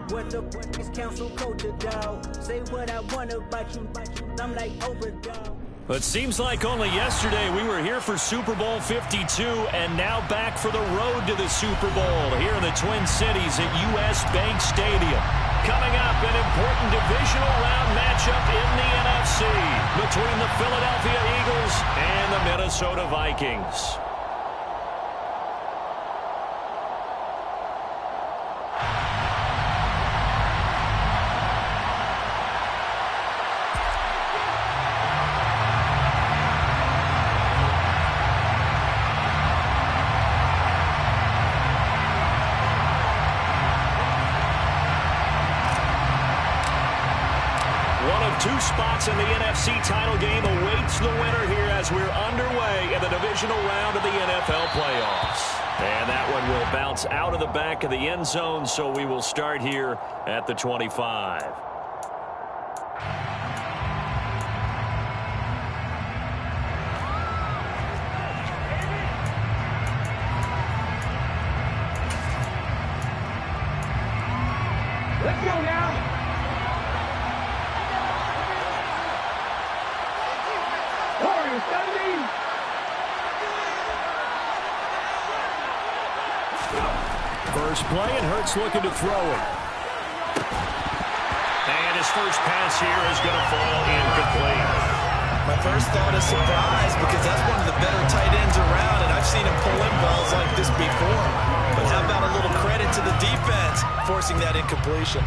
What the is council culture, dog? Say what I want about you, I'm like overdog. It seems like only yesterday we were here for Super Bowl 52 and now back for the road to the Super Bowl here in the Twin Cities at US Bank Stadium. Coming up, an important divisional round matchup in the NFC between the Philadelphia Eagles and the Minnesota Vikings. Two spots in the NFC title game awaits the winner here as we're underway in the divisional round of the NFL playoffs. And that one will bounce out of the back of the end zone, so we will start here at the 25. Let's go now. First play, and Hurts looking to throw it. And his first pass here is going to fall incomplete. My first thought is surprise because that's one of the better tight ends around, and I've seen him pull in balls like this before. But how about a little credit to the defense forcing that incompletion?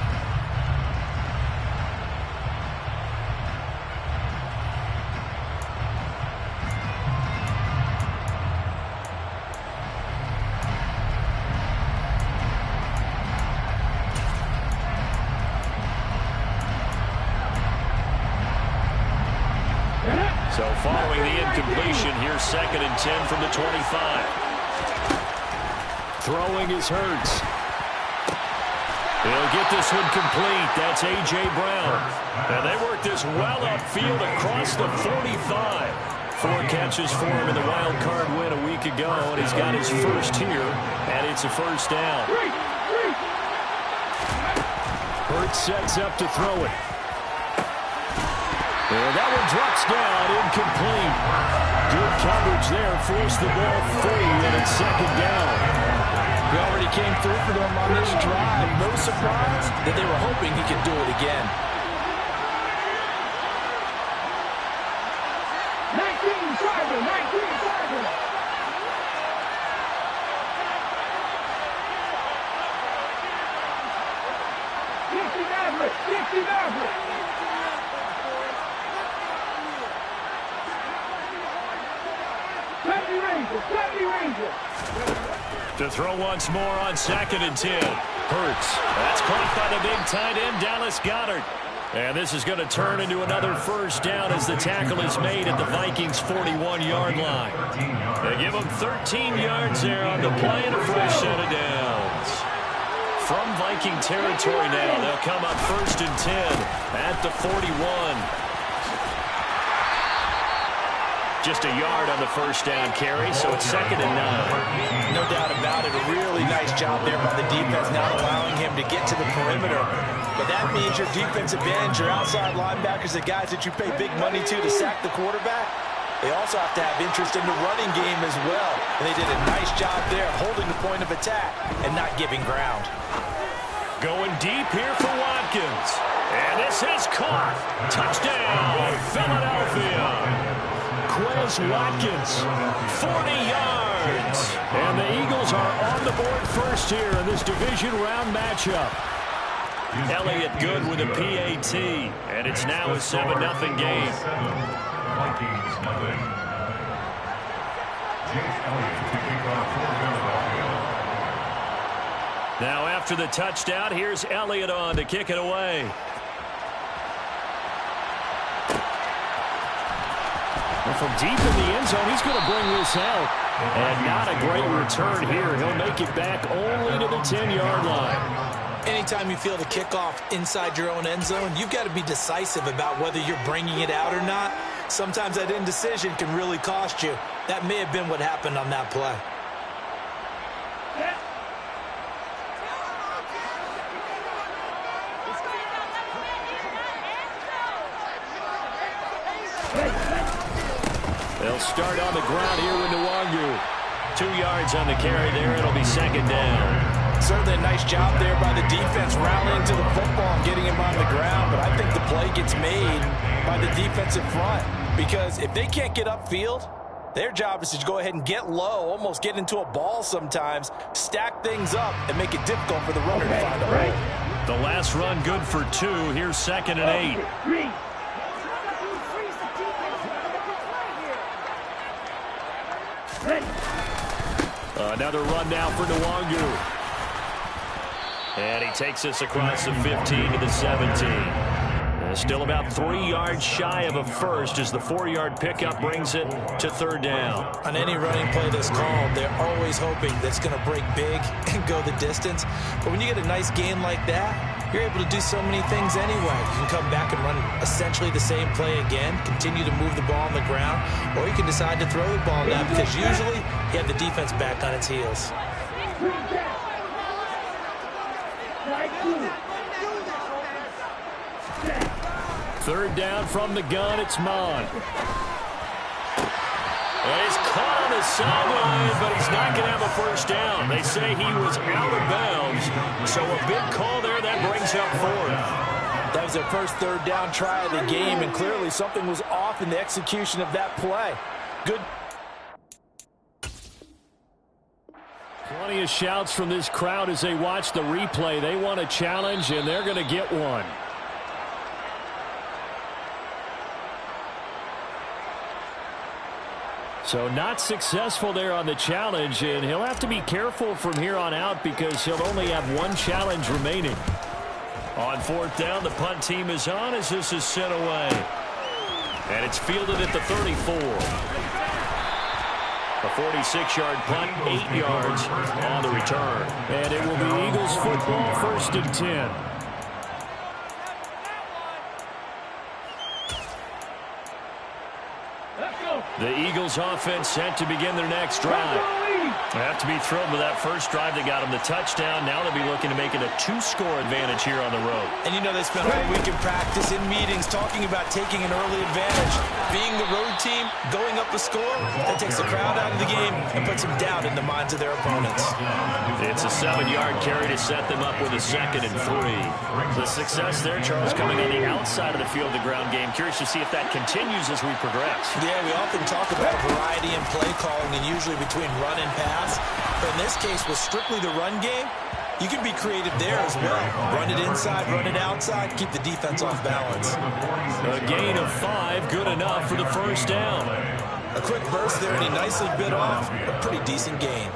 So following the incompletion, here's 2nd and 10 from the 25. Throwing is Hurts. He'll get this one complete. That's A.J. Brown. And they worked this well upfield across the 45. 4 catches for him in the wild card win a week ago, and he's got his first here, and it's a first down. Hurts sets up to throw it. And that one drops down, incomplete. Good coverage there, forced the ball free, and it's 2nd down. He already came through for them on this drive. No surprise that they were hoping he could do it again. 19 driver, 19 driver. To throw once more on 2nd and 10. Hurts. That's caught by the big tight end, Dallas Goedert. And this is going to turn into another first down as the tackle is made at the Vikings' 41-yard line. They give them 13 yards there on the play and a fresh set of downs. From Viking territory now, they'll come up 1st and 10 at the 41. Just a yard on the first down carry, so it's 2nd and 9. No doubt about it. A really nice job there by the defense, not allowing him to get to the perimeter. But that means your defensive ends, your outside linebackers, the guys that you pay big money to sack the quarterback, they also have to have interest in the running game as well. And they did a nice job there of holding the point of attack and not giving ground. Going deep here for Watkins. And this is caught. Touchdown, Philadelphia. Quez Watkins, 40 yards. And the Eagles are on the board first here in this division round matchup. Elliott good with a PAT, and it's now a 7-0 game. Now after the touchdown, here's Elliott on to kick it away. From deep in the end zone, he's going to bring this out. And not a great return here. He'll make it back only to the 10-yard line. Anytime you feel the kickoff inside your own end zone, you've got to be decisive about whether you're bringing it out or not. Sometimes that indecision can really cost you. That may have been what happened on that play. They'll start on the ground here with Nwangu. 2 yards on the carry there. It'll be second down. Certainly a nice job there by the defense rallying to the football and getting him on the ground. But I think the play gets made by the defensive front. Because if they can't get upfield, their job is to go ahead and get low, almost get into a ball sometimes, stack things up, and make it difficult for the runner to find a hole. The last run good for 2. Here's second and 8. Another run now for Nwangu. And he takes us across the 15 to the 17. Still about 3 yards shy of a first as the 4-yard pickup brings it to third down. On any running play that's called, they're always hoping that's going to break big and go the distance. But when you get a nice gain like that, you're able to do so many things anyway. You can come back and run essentially the same play again, continue to move the ball on the ground, or you can decide to throw the ball now because usually you have the defense back on its heels. Third down from the gun, it's Mon. And he's caught on the sideline, but he's not going to have a first down. They say he was out of bounds, so a big call there that brings up 4th. That was their first third down try of the game, and clearly something was off in the execution of that play. Good. Plenty of shouts from this crowd as they watch the replay. They want a challenge, and they're going to get one. So not successful there on the challenge, and he'll have to be careful from here on out because he'll only have 1 challenge remaining. On 4th down, the punt team is on as this is sent away. And it's fielded at the 34. A 46-yard punt, 8 yards on the return. And it will be Eagles football, 1st and 10. The Eagles offense set to begin their next drive. They have to be thrilled with that first drive that got them the touchdown. Now they'll be looking to make it a 2-score advantage here on the road. And you know they spent all week in practice, in meetings, talking about taking an early advantage. Being the road team, going up a score, that takes the crowd out of the game and puts some doubt in the minds of their opponents. It's a 7-yard carry to set them up with a 2nd and 3. The success there, Charles, coming on the outside of the field, the ground game. Curious to see if that continues as we progress. Yeah, we often talk about variety in play calling and usually between run and pass. But in this case, with strictly the run game, you can be creative there as well. Run it inside, run it outside, keep the defense off balance. A gain of 5, good enough for the first down. A quick burst there, and he nicely bit off a pretty decent gain.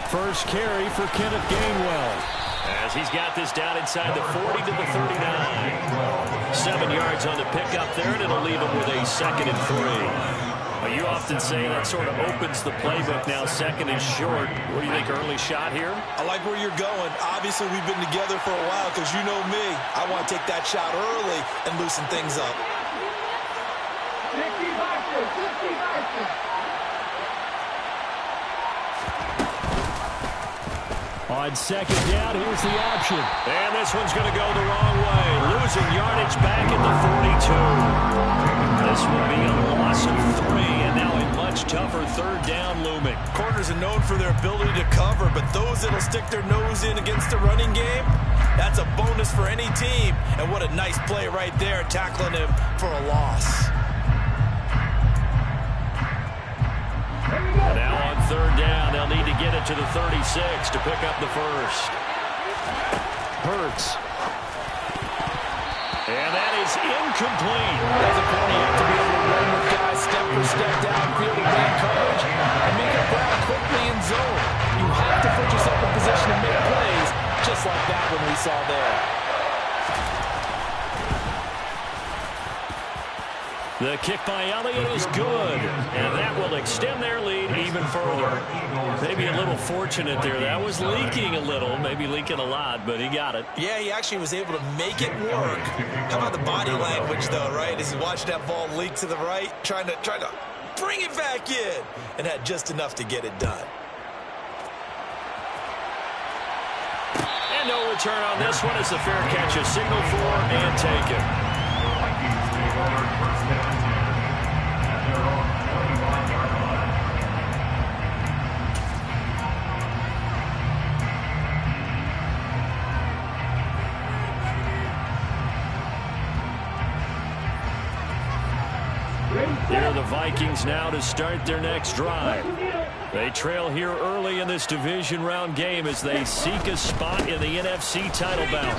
First carry for Kenneth Gainwell as he's got this down inside the 40 to the 39. 7 yards on the pickup there, and it'll leave him with a 2nd and 3. You often say that sort of opens the playbook now, 2nd and short. What do you think, early shot here? I like where you're going. Obviously, we've been together for a while because you know me. I want to take that shot early and loosen things up. On 2nd down, here's the option. And this one's going to go the wrong way. Losing yardage back at the 42. This will be a loss of 3, and now a much tougher 3rd down looming. Corners are known for their ability to cover, but those that'll stick their nose in against the running game, that's a bonus for any team. And what a nice play right there, tackling him for a loss. And now on 3rd down, they'll need to get it to the 36 to pick up the first. Hurts. And that is incomplete. That's a point you have to be able to run with guys step for step downfield and man coverage and make a grab quickly in zone. You have to put yourself in position to make plays just like that one we saw there. The kick by Elliott is good, and that will extend their lead even further. Maybe a little fortunate there. That was leaking a little, maybe leaking a lot, but he got it. Yeah, he actually was able to make it work. How about the body language, though, right? As he watched that ball leak to the right, trying to bring it back in, and had just enough to get it done. And no return on this one as the fair catch is signaled for and taken. Here are the Vikings now to start their next drive. They trail here early in this division round game as they seek a spot in the NFC title bout.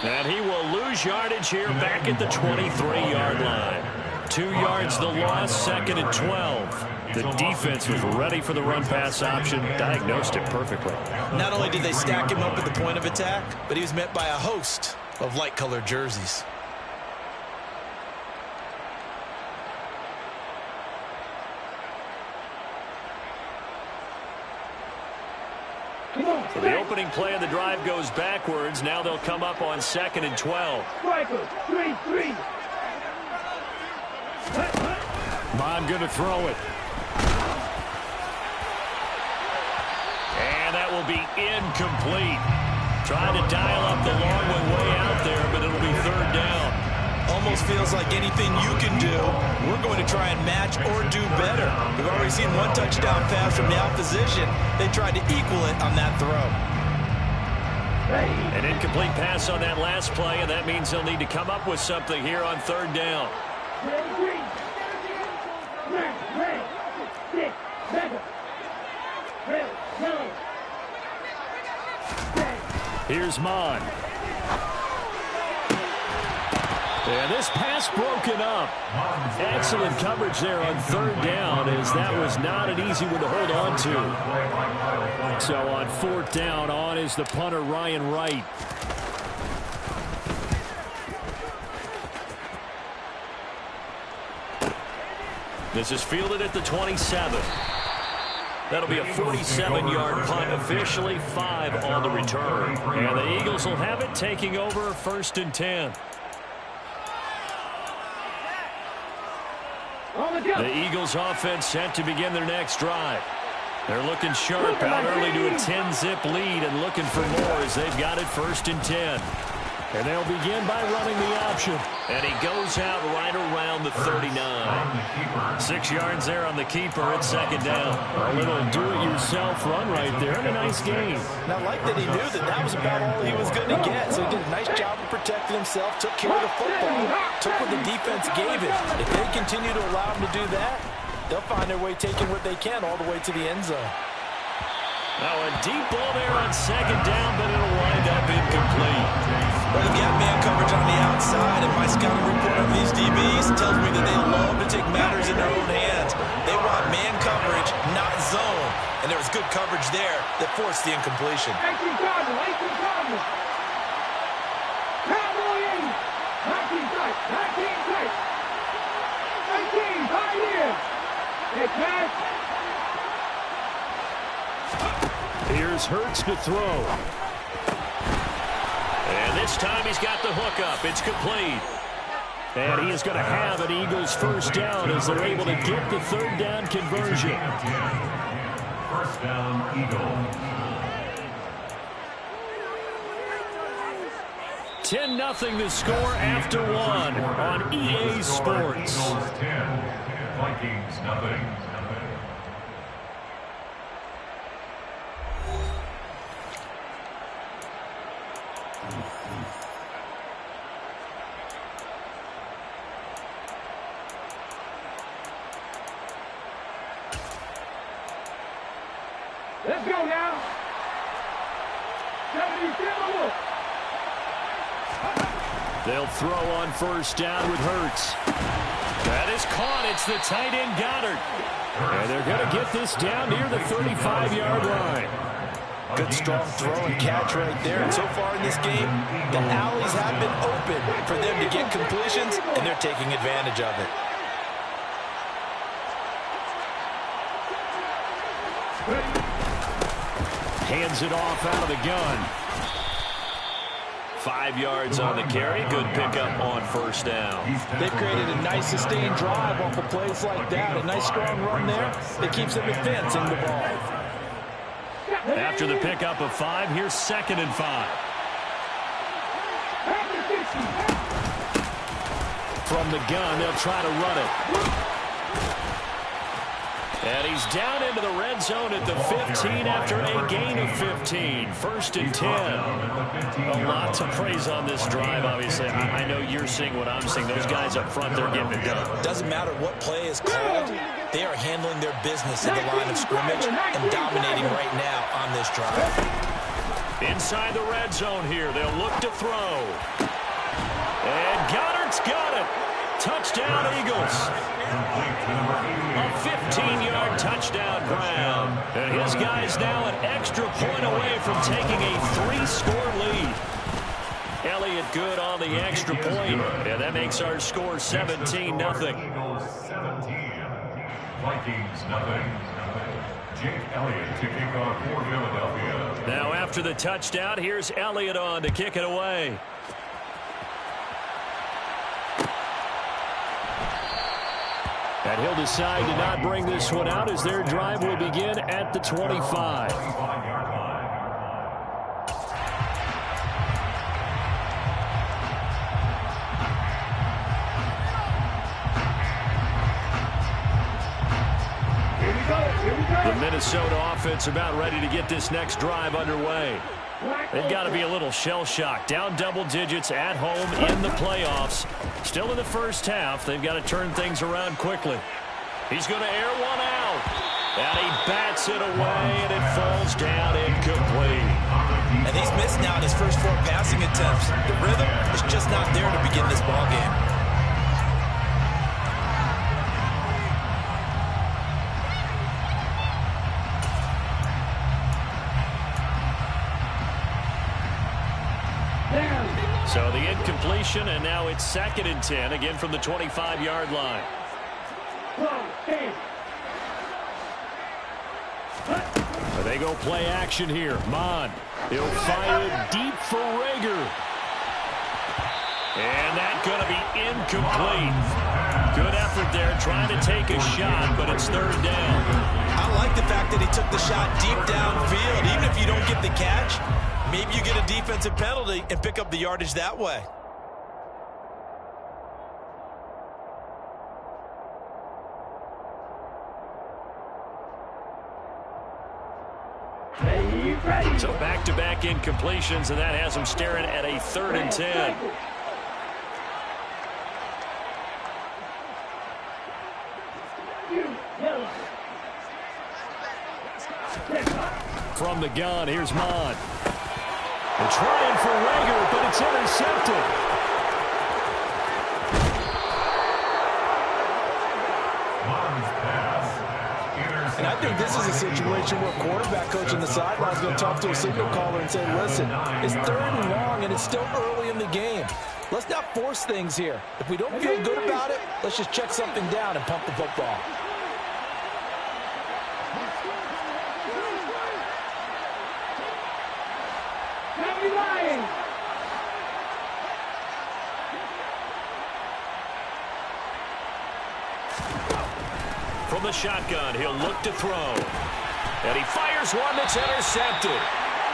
And he will lose yardage here back at the 23-yard line. 2 yards the loss, 2nd and 12. The defense was ready for the run-pass option, diagnosed it perfectly. Not only did they stack him up at the point of attack, but he was met by a host of light-colored jerseys. So the opening play of the drive goes backwards. Now they'll come up on 2nd and 12. Striker, 3-3. Bond going to throw it. And that will be incomplete. Trying to dial up the long one way out there, but it'll be 3rd down. Almost feels like anything you can do, we're going to try and match or do better. We've already seen 1 touchdown pass from the opposition. They tried to equal it on that throw. An incomplete pass on that last play, and that means they'll need to come up with something here on 3rd down. Here's Mon. And this pass broken up. Excellent coverage there on 3rd down, as that was not an easy one to hold on to. So on 4th down, on is the punter, Ryan Wright. This is fielded at the 27. That'll be a 47-yard punt, officially 5 on the return. And the Eagles will have it, taking over 1st and 10. The Eagles offense set to begin their next drive. They're looking sharp out early to a 10-zip lead and looking for more as they've got it 1st and 10. And they'll begin by running the option. And he goes out right around the 39. 6 yards there on the keeper at 2nd down. A little do-it-yourself run right there and a nice game. Now, I like that he knew that that was about all he was going to get. So he did a nice job of protecting himself, took care of the football, took what the defense gave him. If they continue to allow him to do that, they'll find their way taking what they can all the way to the end zone. Now a deep ball there on 2nd down, but it'll wind up incomplete. Well, they've got man coverage on the outside, and my scouting report on these DBs tells me that they love to take matters in their own hands. They want man coverage, not zone. And there was good coverage there that forced the incompletion. 18 Cardinals, 18 Cardinals. Cowboy 80. 19 tight, 19 tight. 18, right here. Hey, catch. Here's Hurts to throw. And this time he's got the hook up. It's complete. And he is going to have an Eagles 1st down as they're able to get the 3rd down conversion. 1st down, Eagles. 10-0 the score after 1 on EA Sports. Eagles 10, Vikings nothing. Let's go now. 77. They'll throw on 1st down with Hurts. That is caught. It's the tight end Goddard. And they're going to get this down near the 35-yard line. Good strong throw and catch right there. And so far in this game, the alleys have been open for them to get completions, and they're taking advantage of it. Hands it off out of the gun. 5 yards on the carry. Good pickup on first down. They've created a nice sustained drive off of plays like that. A nice strong run there. It keeps them advancing the ball. After the pickup of 5, here's 2nd and 5. From the gun, they'll try to run it. And he's down into the red zone at the 15 after a gain of 15. 1st and 10. A lot to praise on this drive, obviously. I know you're seeing what I'm seeing. Those guys up front, they're getting it done. Doesn't matter what play is called. They are handling their business in the line of scrimmage and dominating right now on this drive. Inside the red zone here. They'll look to throw. And Goddard's got it. Touchdown, Eagles. A 15-yard touchdown Brown. And his guy's now an extra point away from taking a 3-score lead. Elliott good on the extra point. And that makes our score 17-0. Eagles 17. Vikings nothing. Jake Elliott to kick off for Philadelphia. Now after the touchdown, here's Elliott on to kick it away. And he'll decide to not bring this one out as their drive will begin at the 25. The Minnesota offense about ready to get this next drive underway. They've got to be a little shell-shocked. Down double digits at home in the playoffs. Still in the first half. They've got to turn things around quickly. He's going to air one out. And he bats it away, and it falls down incomplete. And he's missed now in his first 4 passing attempts. The rhythm is just not there to begin this ball game. So the incompletion, and now it's 2nd and 10, again from the 25-yard line. They go play action here. Mon, he'll fire deep for Rager. And that's going to be incomplete. Good effort there trying to take a shot, but it's 3rd down. I like the fact that he took the shot deep downfield. Even if you don't get the catch, maybe you get a defensive penalty and pick up the yardage that way. So back-to-back incompletions, and that has them staring at a 3rd and 10. From the gun, here's Mon. They're trying for Rager, but it's intercepted. And I think this is a situation where quarterback coach on the sideline is going to talk to a signal caller and say, listen, it's 3rd and long, and it's still early in the game. Let's not force things here. If we don't feel good about it, let's just check something down and pump the football. From the shotgun, he'll look to throw. And he fires one that's intercepted.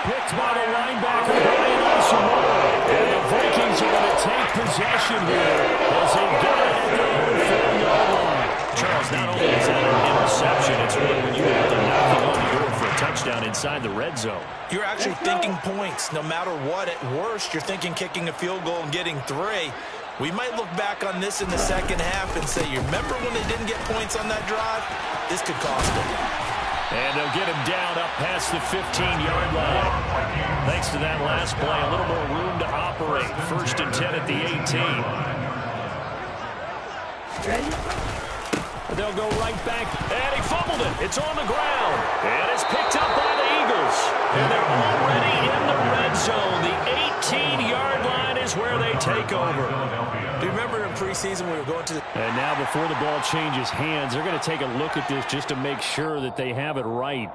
Picked by the linebacker, Brian Osamoah. And the Vikings are going to take possession here as they get it at their own 4-yard line. Charles, not only is that an interception, it's really when you have to knocking on the door for a touchdown inside the red zone. You're actually thinking points. No matter what, at worst, you're thinking kicking a field goal and getting 3. We might look back on this in the second half and say, you remember when they didn't get points on that drive? This could cost them. And they'll get him down up past the 15-yard line. Thanks to that last play, a little more room to operate. 1st and 10 at the 18. They'll go right back. And he fumbled it. It's on the ground. And it's picked up by the Eagles. And they're already in the red zone. The 18-yard line is where they take over. Do you remember in preseason we were going to the... And now before the ball changes hands, they're going to take a look at this just to make sure that they have it right.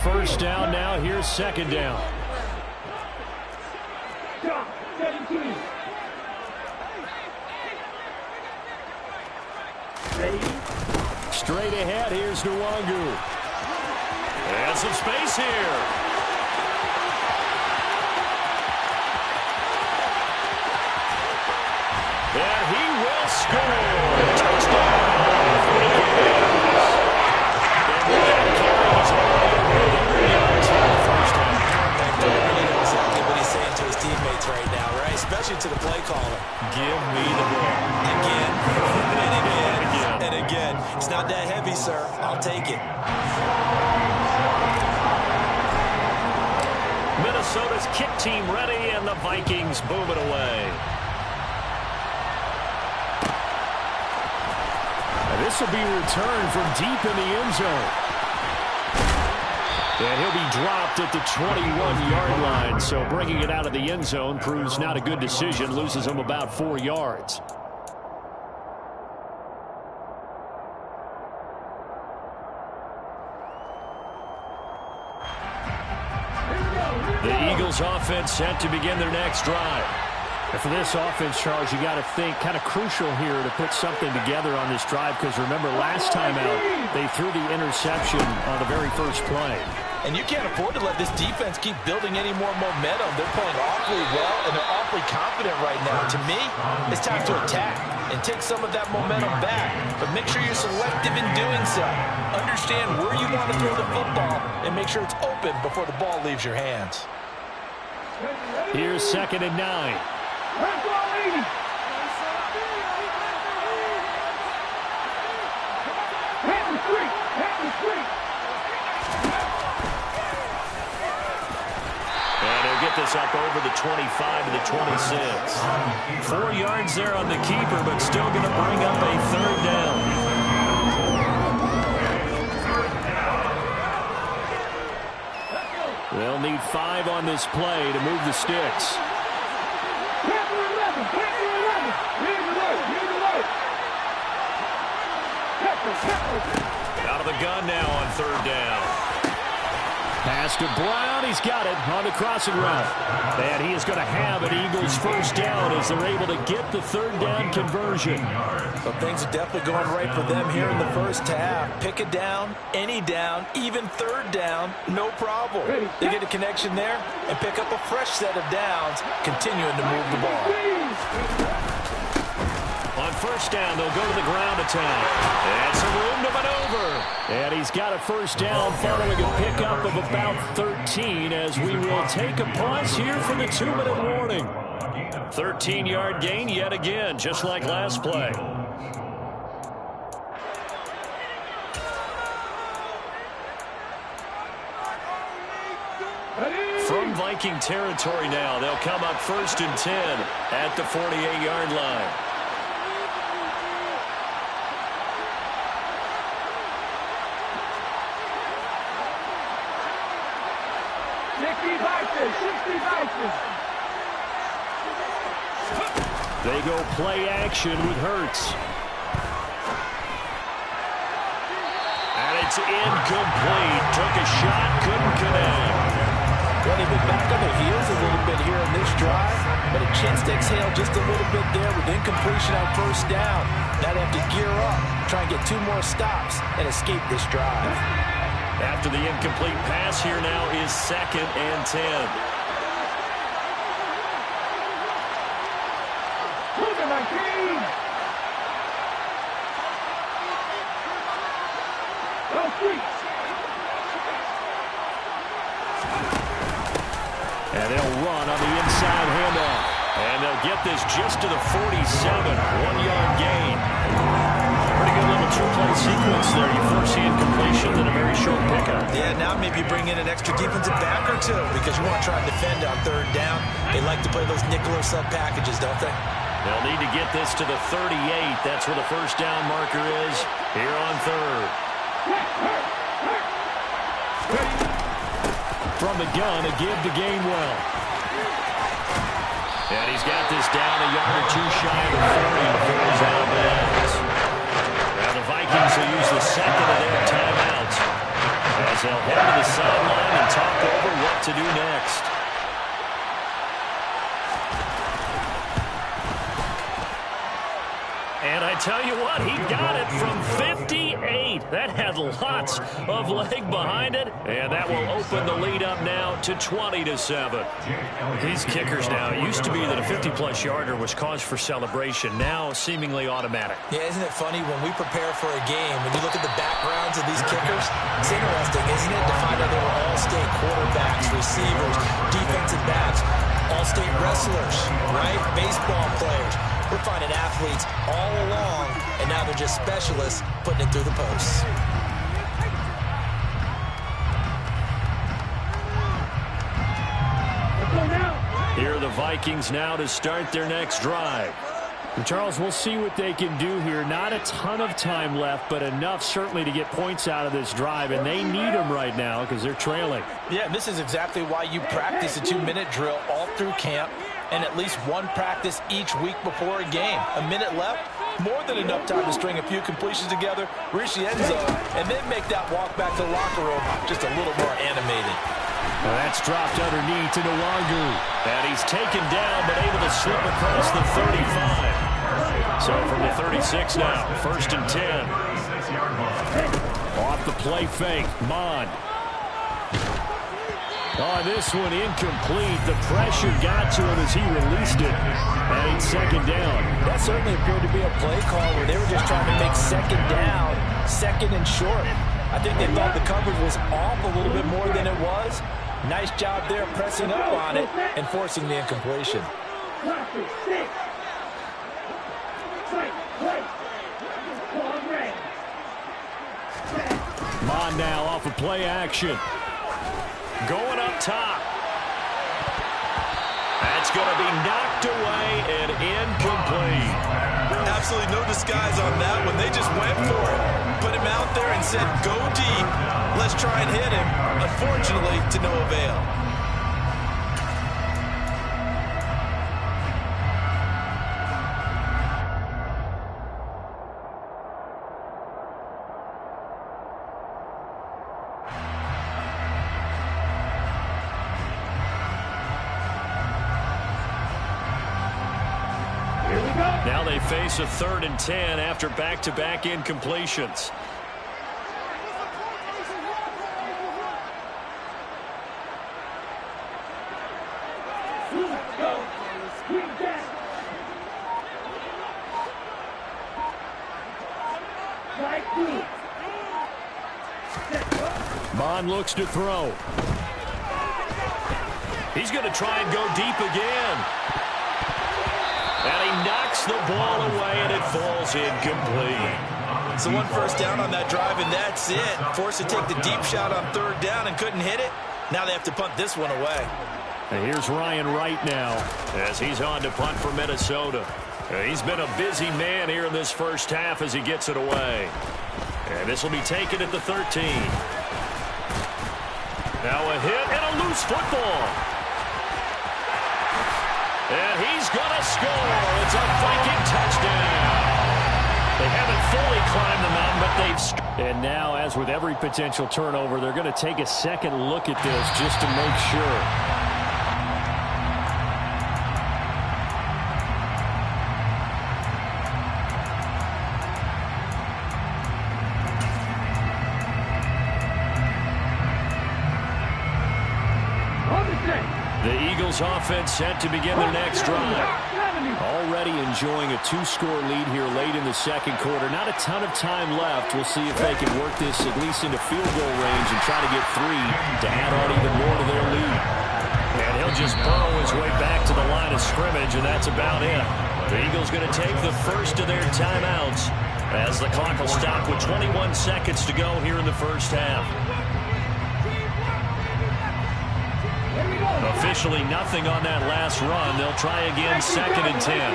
first down now. Here's second down. Stop. 17. Straight ahead, here's Nwangu. And some space here. And he will score. Touchdown. And with that carry, he's already over 100 yards in the first half. He knows exactly what he's saying to his teammates right now, right? Especially to the play caller. Give me the ball. Again, and again, and again. It's not that heavy, sir. I'll take it. Minnesota's kick team ready, and the Vikings boom it away. And this will be returned from deep in the end zone. And he'll be dropped at the 21-yard line, so bringing it out of the end zone proves not a good decision, loses him about 4 yards. The Eagles offense set to begin their next drive. And for this offense, Charles, you got to think kind of crucial here to put something together on this drive, because remember last time out they threw the interception on the very first play. And you can't afford to let this defense keep building any more momentum. They're playing awfully well, and they're awfully confident right now. To me, it's time to attack and take some of that momentum back. But make sure you're selective in doing so. Understand where you want to throw the football and make sure it's open before the ball leaves your hands. Here's 2nd and 9. And he'll get this up over the 25 to the 26. 4 yards there on the keeper, but still going to bring up a third down. They'll need 5 on this play to move the sticks. Out of the gun now on 3rd down. Pass to Brown. He's got it on the crossing route. And he is going to have an Eagles first down as they're able to get the 3rd down conversion. Well, things are definitely going right for them here in the first half. Pick a down, any down, even 3rd down, no problem. They get a connection there and pick up a fresh set of downs, continuing to move the ball. On first down, they'll go to the ground attack. And some room to maneuver. And he's got a first down following a pickup of about 13 as we will take a pause here for the 2-minute warning. 13-yard gain yet again, just like last play. From Viking territory now, they'll come up 1st and 10 at the 48-yard line. They go play action with Hurts. And it's incomplete. Took a shot, couldn't connect. Well, they've been back on their heels a little bit here in this drive, but a chance to exhale just a little bit there with incompletion on first down. Now they have to gear up, try and get 2 more stops, and escape this drive. After the incomplete pass, here now is 2nd and 10. And they'll run on the inside handoff. And they'll get this just to the 47. 1-yard gain. Pretty good little 2-play sequence there. You force the incompletion, then a very short pickup. Yeah, now maybe bring in an extra defensive back or 2 because you want to try and defend on 3rd down. They like to play those nickel or sub packages, don't they? They'll need to get this to the 38. That's where the first down marker is here on 3rd. From the gun, a give to Gainwell. And he's got this down a yard or 2 shy of the 40 before he's out of bounds. Now the Vikings will use the 2nd of their timeouts as they'll head to the sideline to do next. And I tell you what, he got it from 58. That had lots of leg behind it, and that will open the lead up now to 20-7. These kickers now, it used to be that a 50-plus yarder was cause for celebration, now seemingly automatic. Yeah, isn't it funny when we prepare for a game, when you look at the backgrounds of these kickers, it's interesting, isn't it, to find out they were all-state quarterbacks, receivers, defensive backs, all-state wrestlers, right? Baseball players. We're finding athletes all along, and now they're just specialists putting it through the posts. Here are the Vikings now to start their next drive. And Charles, we'll see what they can do here. Not a ton of time left, but enough certainly to get points out of this drive, and they need them right now because they're trailing. Yeah, this is exactly why you practice a 2-minute drill all through camp and at least one practice each week before a game. A minute left, more than enough time to string a few completions together, reach the end zone, and then make that walk back to the locker room just a little more animated. Well, that's dropped underneath to Nwangu. And he's taken down, but able to slip across the 35. So from the 36 now, 1st and 10. Off the play fake, Mond. Oh, this one incomplete. The pressure got to him as he released it. And it's 2nd down. That certainly appeared to be a play call where they were just trying to make 2nd down, 2nd and short. I think they thought the coverage was off a little bit more than it was. Nice job there pressing up on it and forcing the incompletion. Mond now off of play action. Going up top. That's going to be knocked away and incomplete. Absolutely no disguise on that one. They just went for it. Put him out there and said, go deep. Let's try and hit him. Unfortunately, to no avail. Now they face a 3rd and 10 after back-to-back incompletions. Mond looks to throw. He's going to try and go deep again. And he knocks the ball away, and it falls incomplete. So 1 first down on that drive, and that's it. Forced to take the deep shot on 3rd down and couldn't hit it. Now they have to punt this one away. And here's Ryan Wright now as he's on to punt for Minnesota. He's been a busy man here in this first half as he gets it away. And this will be taken at the 13. Now a hit and a loose football. And he's going to score. It's a Viking touchdown. They haven't fully climbed the mountain, but they've... And now, as with every potential turnover, they're going to take a second look at this just to make sure. The Eagles offense set to begin their next drive. Already enjoying a 2-score lead here late in the 2nd quarter. Not a ton of time left. We'll see if they can work this at least into field goal range and try to get 3 to add on even more to their lead. And he'll just burrow his way back to the line of scrimmage, and that's about it. The Eagles going to take the first of their timeouts as the clock will stop with 21 seconds to go here in the first half. Officially nothing on that last run. They'll try again, 2nd and 10.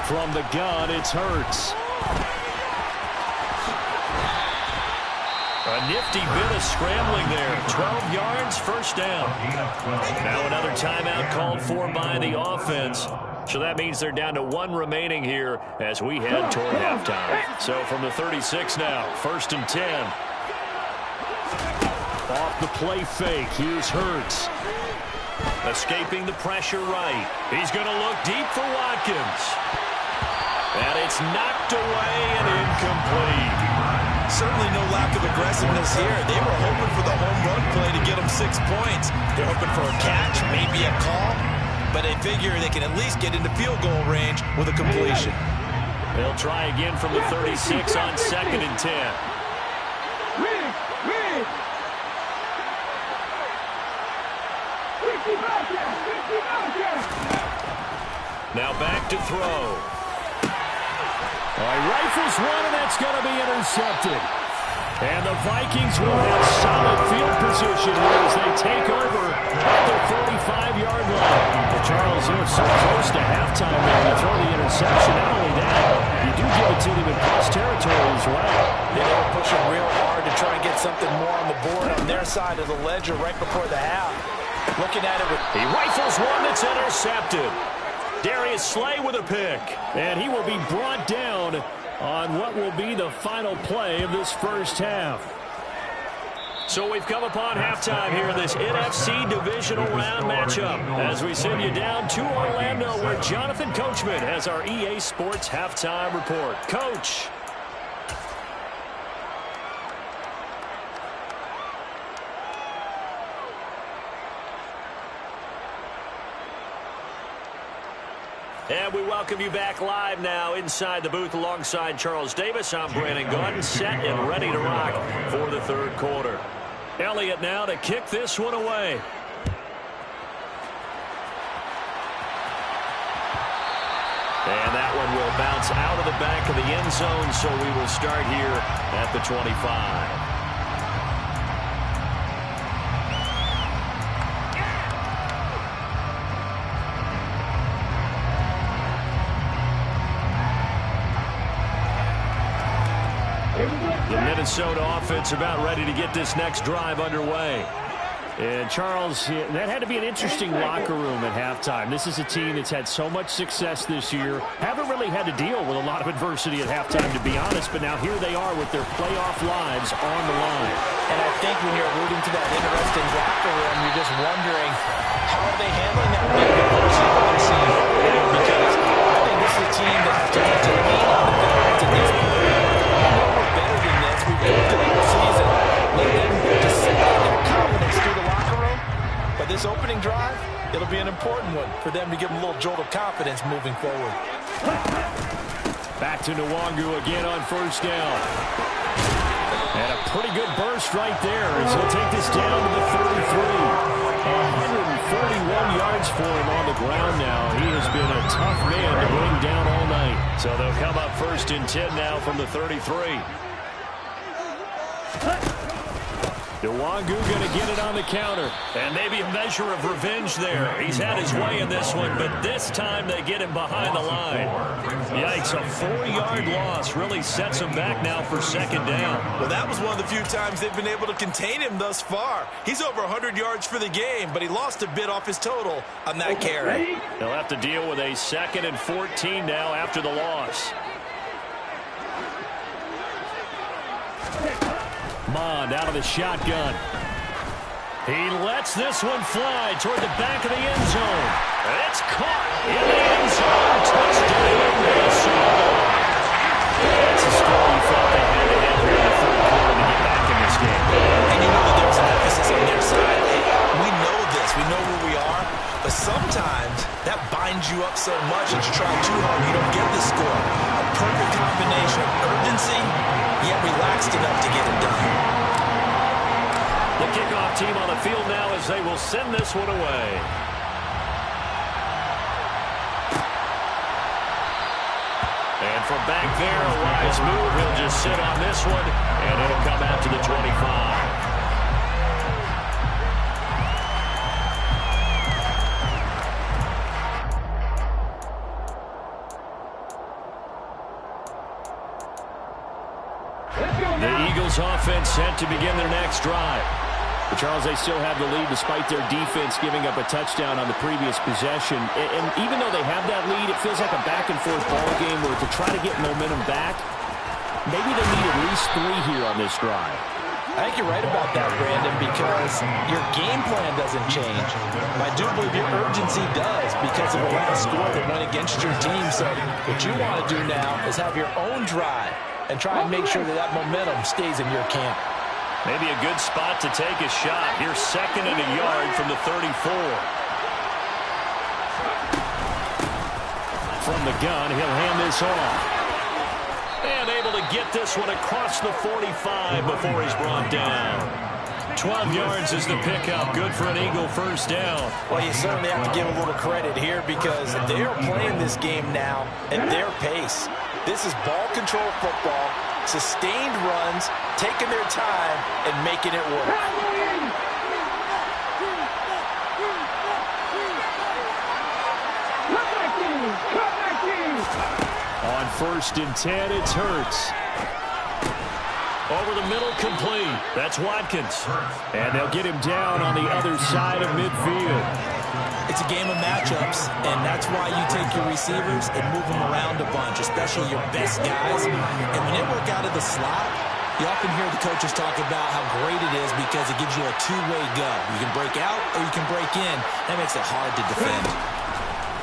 From the gun, it's Hurts. A nifty bit of scrambling there. 12 yards, 1st down. Now another timeout called for by the offense. So that means they're down to 1 remaining here as we head toward halftime. So from the 36 now, 1st and 10. Off The play fake. Here's Hurts. Escaping the pressure right. He's going to look deep for Watkins. And it's knocked away and incomplete. Certainly no lack of aggressiveness here. They were hoping for the home run play to get them 6 points. They're hoping for a catch, maybe a call, but they figure they can at least get into field goal range with a completion. They'll try again from the 36 on 2nd and 10. Now back to throw. Rifles one, and that's going to be intercepted. And the Vikings will have solid field position here as they take over at the 45-yard line. But Charles, they're so close to halftime there to throw the interception. Not only that, you do give it to them in plus territory as well. They were pushing real hard to try and get something more on the board on their side of the ledger right before the half. Looking at it with... He rifles one that's intercepted. Darius Slay with a pick. And he will be brought down on what will be the final play of this first half. So we've come upon halftime here in this NFC divisional round matchup as we send you down to Orlando where Jonathan Coachman has our EA Sports halftime report. Coach. And we welcome you back live now inside the booth alongside Charles Davis. I'm Brandon Gordon, set and ready to rock for the third quarter. Elliott now to kick this one away. And that one will bounce out of the back of the end zone, so we will start here at the 25. The Minnesota offense about ready to get this next drive underway. And Charles, that had to be an interesting locker room at halftime. This is a team that's had so much success this year. Haven't really had to deal with a lot of adversity at halftime, to be honest. But now here they are with their playoff lives on the line. And I think when you're alluding to that interesting locker room, you're just wondering, how are they handling that big adversity that they're seeing? Because I think this is a team that has to lean on the veterans at this point. We're better than this. We've built it all season. Let them just sit out their confidence through the locker room. But this opening drive, it'll be an important one for them to give them a little jolt of confidence moving forward. Back to Nwangu again on first down. And a pretty good burst right there as he'll take this down to the 33. 141 yards for him on the ground now. He has been a tough man to bring down all night. So they'll come up 1st and 10 now from the 33. Nwangu going to get it on the counter. And maybe a measure of revenge there. He's had his way in this one, but this time they get him behind the line. Yikes, a 4-yard loss really sets him back now for 2nd down. Well, that was one of the few times they've been able to contain him thus far. He's over 100 yards for the game, but he lost a bit off his total on that carry. They'll have to deal with a 2nd and 14 now after the loss. Mond out of the shotgun. He lets this one fly toward the back of the end zone. It's caught in the end zone. Touchdown, Minnesota. That's a score you thought they had to have here in the third quarter to get back in this game. And you know that there was an emphasis on their side. We know this. We know where we are. But sometimes that binds you up so much that you try too hard, you don't get the score. A perfect combination of urgency, yet relaxed enough to get it done. The kickoff team on the field now as they will send this one away. And from back there, a wise move. He'll just sit on this one, and it'll come out to the 25. The Eagles offense set to begin their next drive. But Charles, they still have the lead despite their defense giving up a touchdown on the previous possession. And even though they have that lead, it feels like a back-and-forth ball game where to try to get momentum back, maybe they need at least 3 here on this drive. I think you're right about that, Brandon, because your game plan doesn't change. I do believe your urgency does because of the last score that went against your team. So what you want to do now is have your own drive and try and make sure that that momentum stays in your camp. Maybe a good spot to take a shot. Here's 2nd and a yard from the 34. From the gun, he'll hand this off. And able to get this one across the 45 before he's brought down. 12 yards is the pickup. Good for an Eagle first down. Well, you certainly have to give a little credit here because they are playing this game now at their pace. This is ball control football, sustained runs, taking their time, and making it work. On 1st and 10, it's Hurts. Over the middle, complete. That's Watkins. And they'll get him down on the other side of midfield. It's a game of matchups, and that's why you take your receivers and move them around a bunch, especially your best guys. And when they work out of the slot, you often hear the coaches talk about how great it is because it gives you a two-way go. You can break out or you can break in. That makes it hard to defend.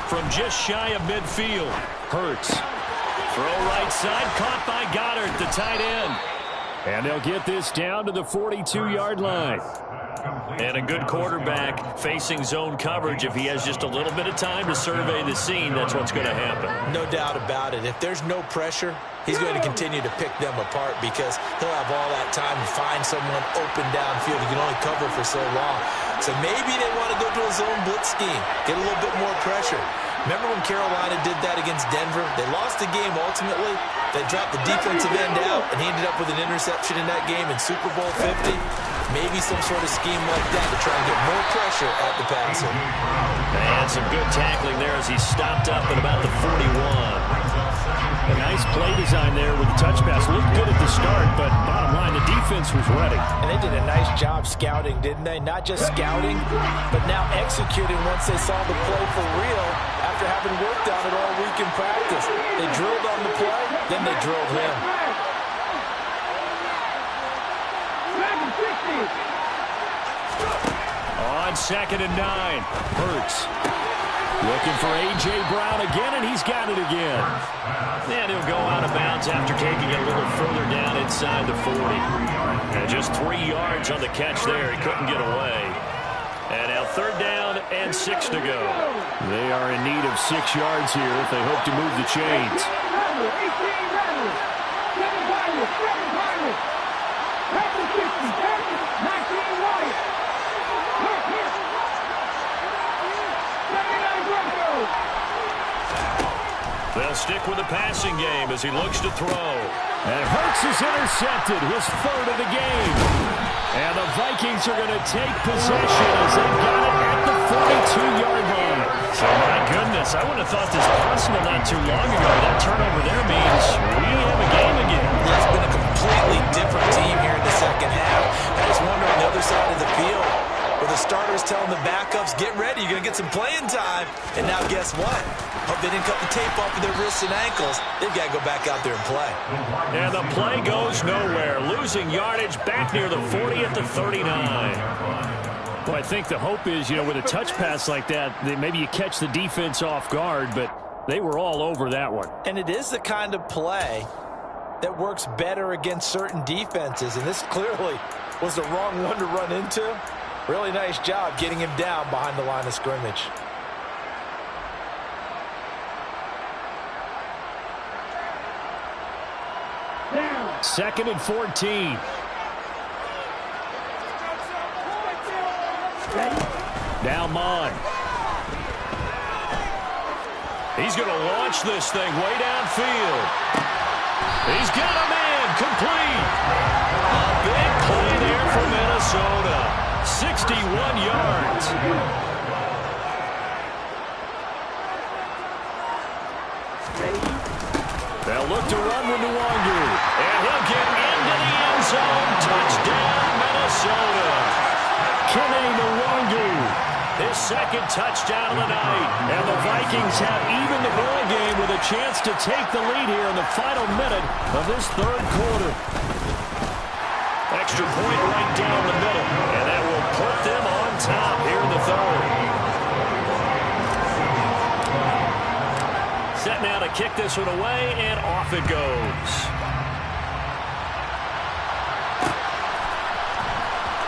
From just shy of midfield, Hurts. Throw right side, caught by Goddard, the tight end. And they'll get this down to the 42-yard line. And a good quarterback facing zone coverage. If he has just a little bit of time to survey the scene, that's what's going to happen. No doubt about it. If there's no pressure, he's going to continue to pick them apart because he'll have all that time to find someone open downfield. He can only cover for so long. So maybe they want to go to a zone blitz scheme, get a little bit more pressure. Remember when Carolina did that against Denver? They lost the game ultimately. They dropped the defensive end out, and he ended up with an interception in that game in Super Bowl 50. Maybe some sort of scheme like that to try and get more pressure at the passer. And some good tackling there as he stopped up at about the 41. A nice play design there with the touch pass. Looked good at the start, but bottom line, the defense was ready. And they did a nice job scouting, didn't they? Not just scouting, but now executing once they saw the play for real after having worked on it all week in practice. They drilled on the play, then they drilled him. On 2nd and 9, Hurts. Looking for A.J. Brown again, and he's got it again. And he'll go out of bounds after taking it a little further down inside the 40. And just 3 yards on the catch there. He couldn't get away. And now 3rd down and 6 to go. They are in need of 6 yards here if they hope to move the chains. They'll stick with the passing game as he looks to throw. And Hurts is intercepted, his 3rd of the game. And the Vikings are going to take possession as they've got it at the 42-yard line. So, my goodness, I wouldn't have thought this possible not too long ago. That turnover there means we have a game again. It's been a completely different team here in the second half. I just wonder on the other side of the field, where the starters telling the backups, get ready, you're going to get some playing time. And now guess what? Hope they didn't cut the tape off of their wrists and ankles. They've got to go back out there and play. And the play goes nowhere. Losing yardage back near the 40 at the 39. Well, I think the hope is, with a touch pass like that, maybe you catch the defense off guard, but they were all over that one. And it is the kind of play that works better against certain defenses, and this clearly was the wrong one to run into. Really nice job getting him down behind the line of scrimmage. Down. 2nd and 14. Now Mon. He's going to launch this thing way downfield. He's got a man complete. A big play there for Minnesota. 61 yards. They'll look to run with Nwangu. And he'll get into the end zone. Touchdown, Minnesota. Kenny Nwangu. His 2nd touchdown of the night. And the Vikings have evened the ball game with a chance to take the lead here in the final minute of this 3rd quarter. extra point right down the middle. And that will put them on top here in the third. Set now to kick this one away, and off it goes.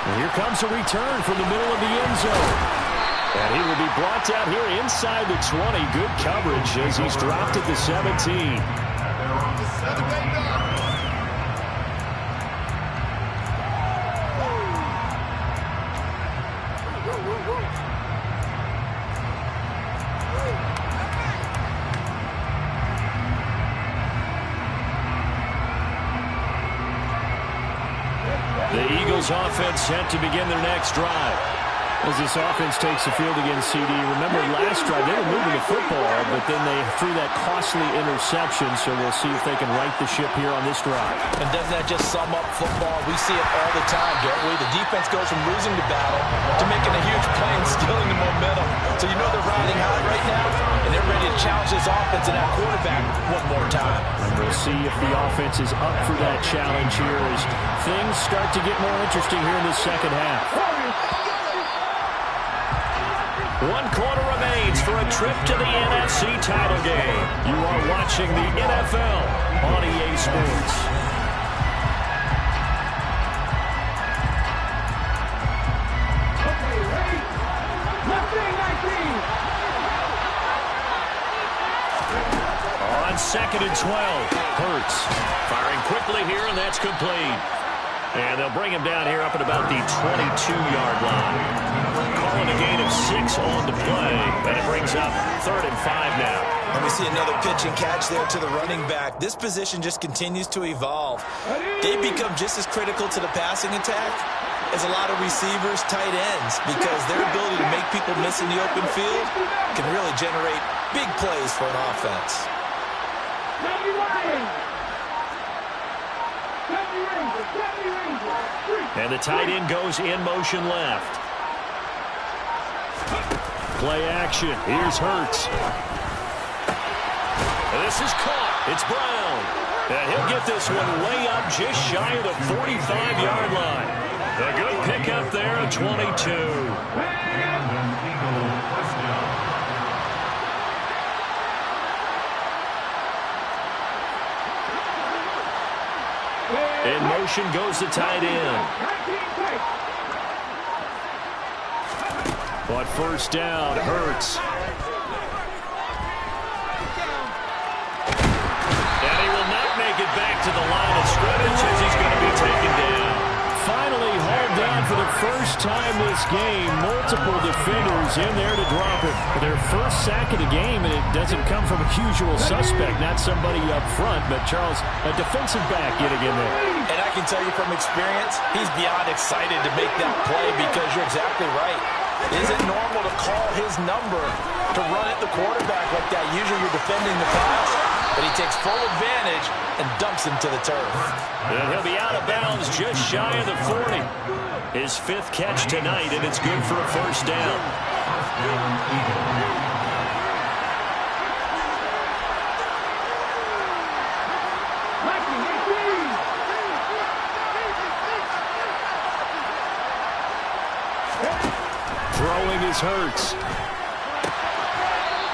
And here comes a return from the middle of the end zone. And he will be brought down here inside the 20. Good coverage as he's dropped at the 17. The Eagles offense set to begin their next drive. As this offense takes the field against CD, remember last drive they were moving the football, but then they threw that costly interception, so we'll see if they can right the ship here on this drive. And doesn't that just sum up football? We see it all the time, don't we? The defense goes from losing the battle to making a huge play and stealing the momentum. So you know they're riding high right now, and they're ready to challenge this offense and that quarterback one more time. And we'll see if the offense is up for that challenge here as things start to get more interesting here in the second half. 1 quarter remains for a trip to the NFC title game. You are watching the NFL on EA Sports. Okay, ready? Left wing, 19. On 2nd and 12, Hurts firing quickly here, and that's complete. And they'll bring him down here up at about the 22-yard line. Calling a gain of 6 on the play, and it brings up 3rd and 5 now. And we see another pitch and catch there to the running back. This position just continues to evolve. They become just as critical to the passing attack as a lot of receivers, tight ends, because their ability to make people miss in the open field can really generate big plays for an offense. And the tight end goes in motion left. Play action. Here's Hurts. And this is caught. It's Brown. And he'll get this one way up just shy of the 45-yard line. A good pickup there at 22. In motion goes the tight end. On 1st down, Hurts. And he will not make it back to the line of scrimmage as he's going to be taken down. Finally hauled down for the first time this game. Multiple defenders in there to drop him. Their first sack of the game, and it doesn't come from a usual suspect, not somebody up front, but Charles, a defensive back getting in there. And I can tell you from experience, he's beyond excited to make that play because you're exactly right. Is it normal to call his number to run at the quarterback like that? Usually you're defending the pass, but he takes full advantage and dumps him to the turf. And he'll be out of bounds just shy of the 40. His 5th catch tonight, and it's good for a 1st down. Throwing is Hurts.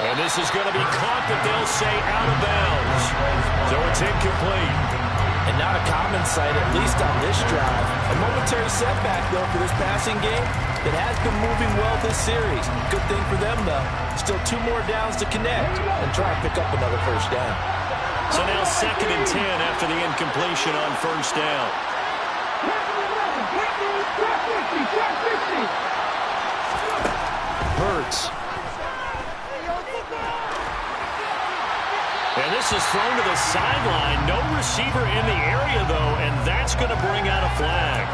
And this is going to be caught, but they'll say out of bounds. So it's incomplete. And not a common sight, at least on this drive. A momentary setback, though, for this passing game that has been moving well this series. Good thing for them, though. Still 2 more downs to connect and try and pick up another 1st down. So now 2nd and 10 after the incompletion on 1st down. Hurts. And this is thrown to the sideline. No receiver in the area, though, and that's going to bring out a flag.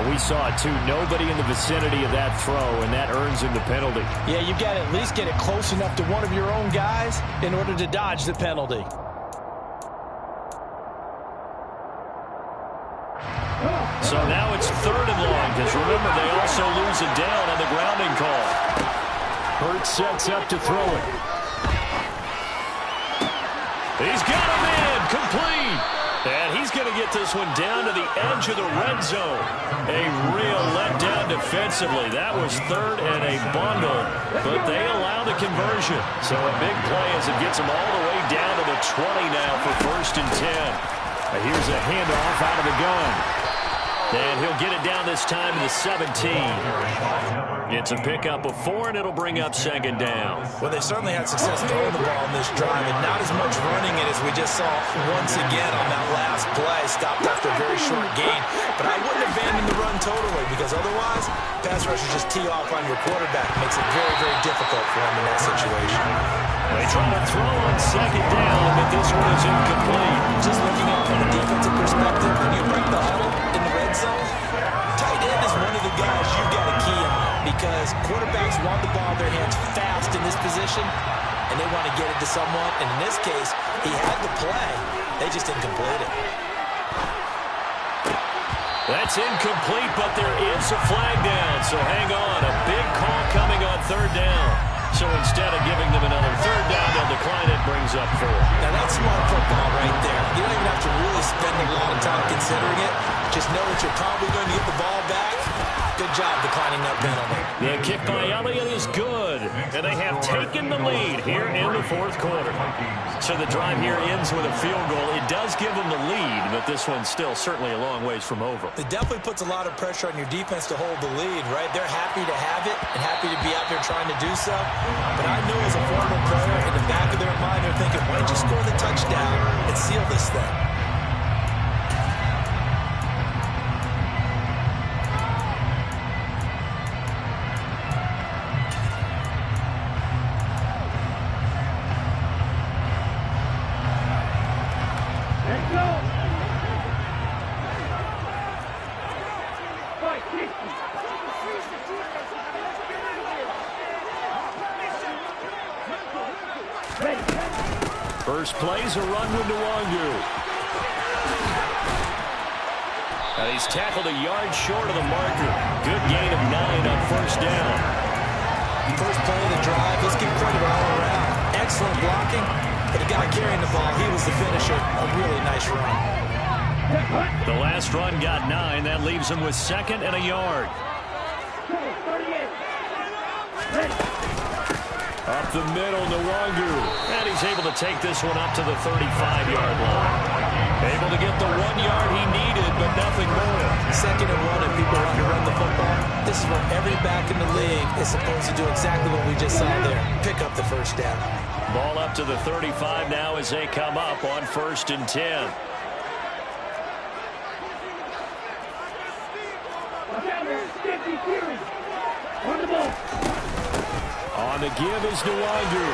We saw it, too. Nobody in the vicinity of that throw, and that earns him the penalty. Yeah, you've got to at least get it close enough to one of your own guys in order to dodge the penalty. So now it's 3rd and long, because remember, they also lose a down on the grounding call. Hurts sets up to throw it. He's got him in. Complete. And he's going to get this one down to the edge of the red zone. A real letdown defensively. That was third and a bundle, but they allow the conversion. So a big play as it gets them all the way down to the 20 now for 1st and 10. Here's a handoff out of the gun. And he'll get it down this time to the 17. It's a pickup of 4, and it'll bring up 2nd down. Well, they certainly had success throwing the ball in this drive, and not as much running it as we just saw once again on that last play. Stopped after a very short gain. But I wouldn't abandon the run totally, because otherwise, pass rushers just tee off on your quarterback. It makes it very, very difficult for him in that situation. They try to throw on 2nd down, but this one is incomplete. Just looking at it from a defensive perspective, when you break the huddle in the red zone, tight end is one of the guys you've got to key on, because quarterbacks want the ball in their hands fast in this position, and they want to get it to someone. And in this case, he had the play. They just didn't complete it. That's incomplete, but there is a flag down, so hang on. A big call coming on 3rd down. So instead of giving them another 3rd down, they'll decline it, brings up 4. Now that's smart football right there. You don't even have to really spend a lot of time considering it. Just know that you're probably going to get the ball back. Good job declining that penalty. The kick by Elliott is good, and they have taken the lead here in the 4th quarter. So the drive here ends with a field goal. It does give them the lead, but this one's still certainly a long ways from over. It definitely puts a lot of pressure on your defense to hold the lead, right? They're happy to have it and happy to be out there trying to do so. But I know as a former player, in the back of their mind, they're thinking, why don't you score the touchdown and seal this thing? First play's a run with Nwangu. Now he's tackled a yard short of the marker. Good gain of 9 on 1st down. First play of the drive. Let's give credit all around. Excellent blocking, but the guy carrying the ball, he was the finisher. A really nice run. The last run got 9. That leaves him with 2nd and a yard. Up the middle, Nwangu. And he's able to take this one up to the 35-yard line. Able to get the 1 yard he needed, but nothing more. 2nd and 1, and people want to run the football. This is where every back in the league is supposed to do exactly what we just saw there. Pick up the 1st down. Ball up to the 35 now as they come up on 1st and 10. On the give is Nwangu.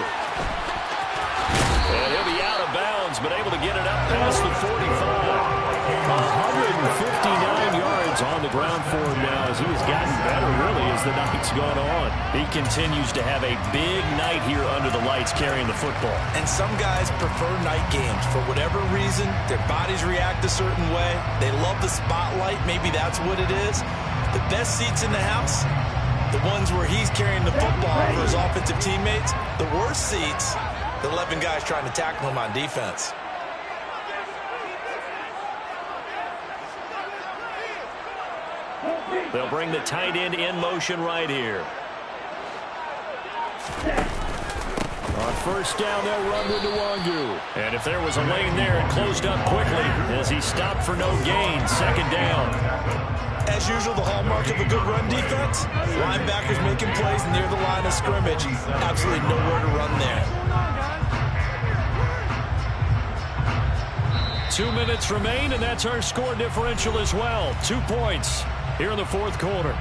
And he'll be out of bounds, but able to get it up past the 45. 159 yards on the ground for him now as he has gotten better, really, as the night's gone on. He continues to have a big night here under the lights carrying the football. And some guys prefer night games. For whatever reason, their bodies react a certain way. They love the spotlight. Maybe that's what it is. The best seats in the house, the ones where he's carrying the football for his offensive teammates. The worst seats, the 11 guys trying to tackle him on defense. They'll bring the tight end in motion right here. On 1st down, they'll run with Nwangu. And if there was a lane there, it closed up quickly as he stopped for no gain. 2nd down. As usual, the hallmark of a good run defense, linebackers making plays near the line of scrimmage. Absolutely nowhere to run there. 2 minutes remain, and that's our score differential as well. 2 points here in the 4th quarter.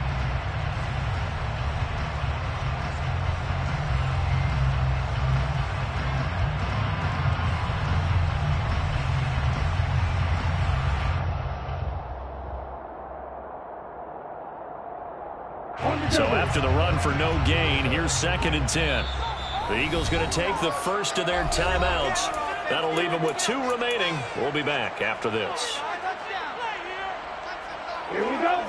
So after the run for no gain, here's 2nd and 10. The Eagles going to take the first of their timeouts. That'll leave them with 2 remaining. We'll be back after this. Here we go.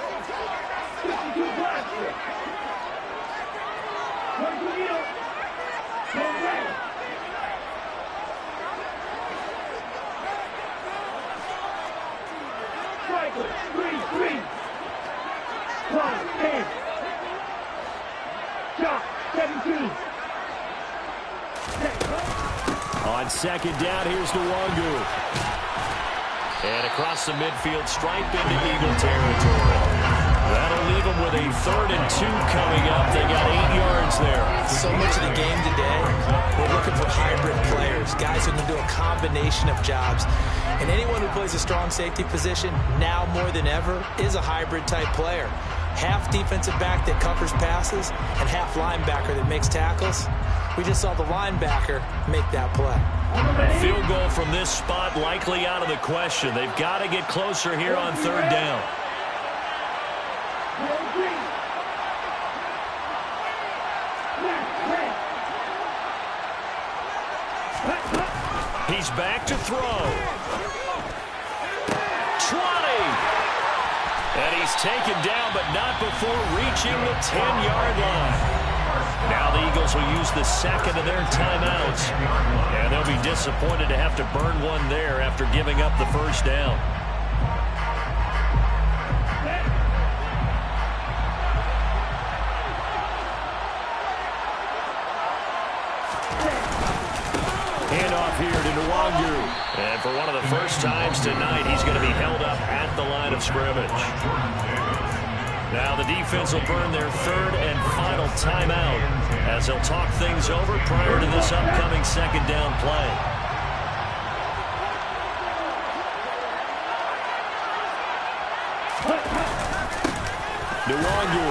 52 blasters. Come to you. Get ready. 3. Clock, 10. Shot, 17. On second down, here's Nwangu. And across the midfield, stripe into Eagle territory. That'll leave them with a 3rd and 2 coming up. They got 8 yards there. So much of the game today, we're looking for hybrid players, guys who can do a combination of jobs. And anyone who plays a strong safety position, now more than ever, is a hybrid type player. Half defensive back that covers passes and half linebacker that makes tackles. We just saw the linebacker make that play. Field goal from this spot likely out of the question. They've got to get closer here on 3rd down. He's back to throw. 20. And he's taken down, but not before reaching the 10-yard line. Now the Eagles will use the second of their timeouts. And they'll be disappointed to have to burn one there after giving up the 1st down. Handoff here to Nwangu. And for one of the first times tonight, he's going to be held up at the line of scrimmage. Now the defense will burn their 3rd and final timeout as they'll talk things over prior to this upcoming 2nd down play. Nwangu.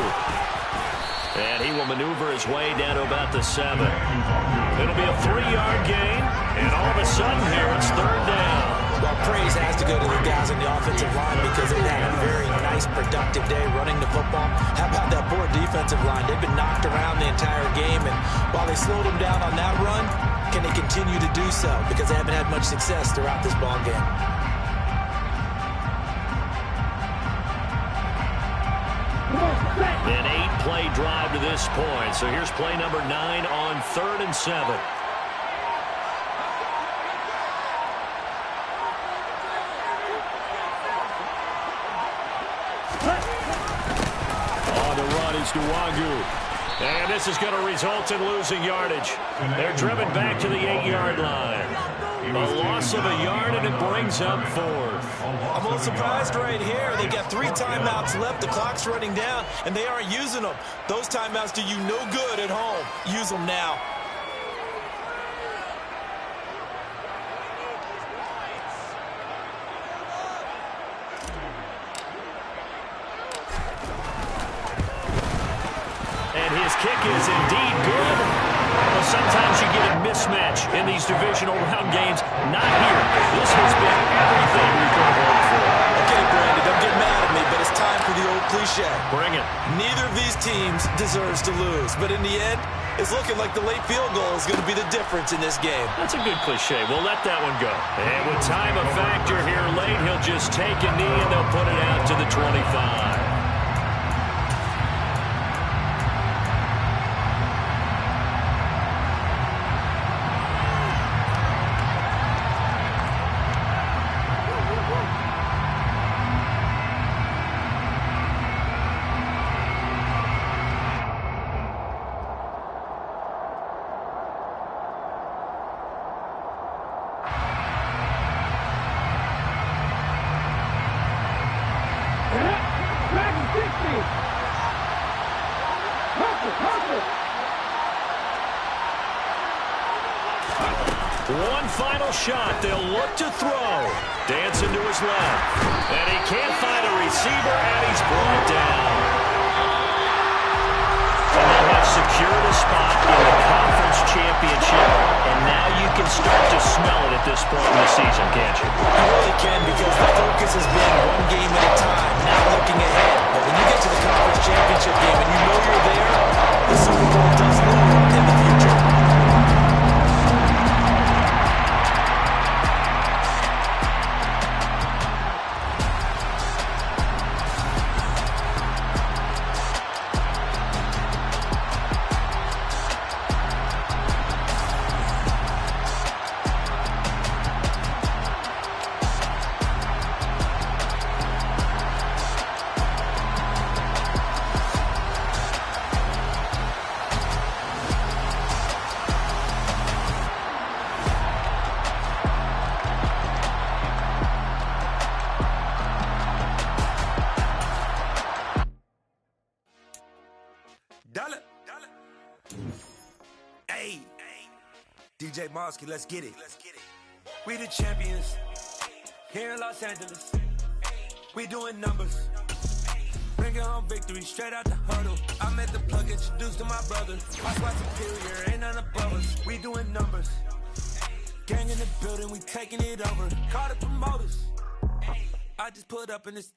And he will maneuver his way down to about the 7. It'll be a 3-yard gain, and all of a sudden here it's 3rd down. Well, praise has to go to the guys on the offensive line because they've had a very nice, productive day running the football. How about that poor defensive line? They've been knocked around the entire game, and while they slowed them down on that run, can they continue to do so? Because they haven't had much success throughout this ball game. An 8-play drive to this point. So here's play number 9 on 3rd and 7. On the run is Nwangu. And this is going to result in losing yardage. They're driven back to the 8-yard line. A loss of a yard, and it brings up 4th. I'm a little surprised right here. They've got 3 timeouts left. The clock's running down, and they aren't using them. Those timeouts do you no good at home. Use them now. And his kick is indeed good. Well, sometimes you get a mismatch in these divisional round games. Not here. This has been everything we've been hoping for. Okay, Brandon, don't get mad at me, but it's time for the old cliche. Bring it. Neither of these teams deserves to lose, but in the end, it's looking like the late field goal is going to be the difference in this game. That's a good cliche. We'll let that one go. And with time a factor here late, he'll just take a knee and they'll put it out to the 25. One final shot. They'll look to throw. Dancing to his left. And he can't find a receiver, and he's brought down. And they have secured a spot in the conference championship. And now you can start to smell it at this point in the season, can't you? You really can, because the focus has been one game at a time, not looking ahead. But when you get to the conference championship game and you know you're there, the Super Bowl does loom in the future. DJ Mosky, let's get it. We the champions here in Los Angeles. We doing numbers. Bringing home victory straight out the huddle. I met the plug, introduced to my brother. I squad superior, ain't none above us. We doing numbers. Gang in the building, we taking it over. Call the promoters. I just put up in this thing.